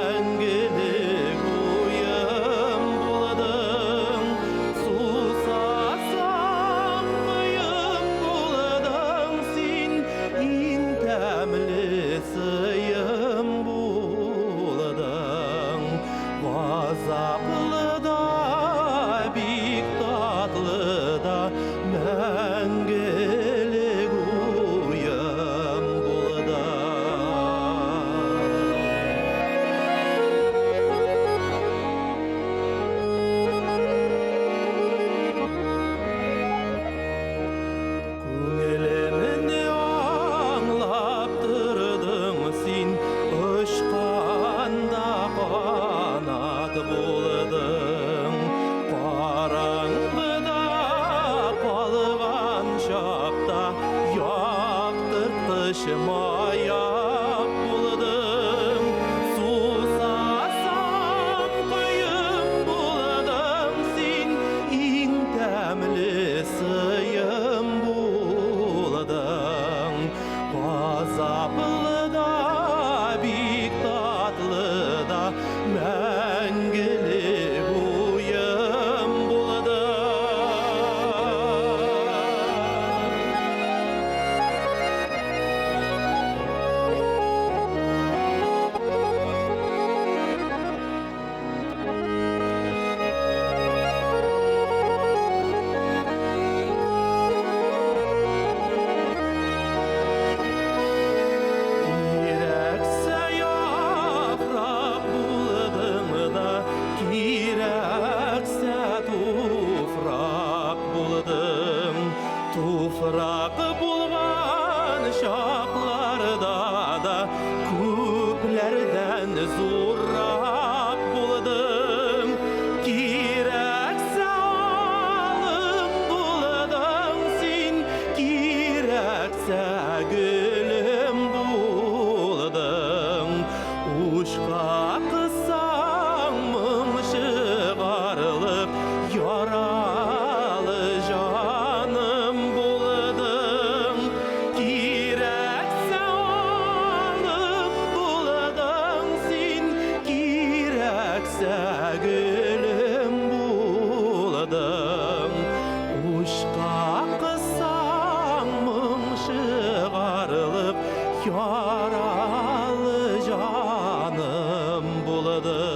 мәңгілік ойым болдың. Сусасам қиын болдың, сен ең тәмлі сыйым болдың. Ғазаплы да, бик татлы да, мәңгілік ойым көңілімді аңлап тұрдың сен, ұшқанда қанат болдың. Қараңғыда қалған шақта яқтыртқышым аяқ болдың. Сусасам қиын болдың, сен ең тәмлі сыйым болдың. Ғазаплы да, бик татлы да, мәңгілік ойым болдың. Керексі япрақ болдың да, керексі туфрақ болдың. Туфрақ болған шақларда да көплерден зоррақ болдың. Керексі алым болдың сен, керексі гүлім болдың. Ұшқақысаң мұң шығарылып, яралы жаным болдың. Керексі алым болдың сен, керексі гүлім болдың. Ұшқақысаң мұң шығарылып, яралы жаным болдың.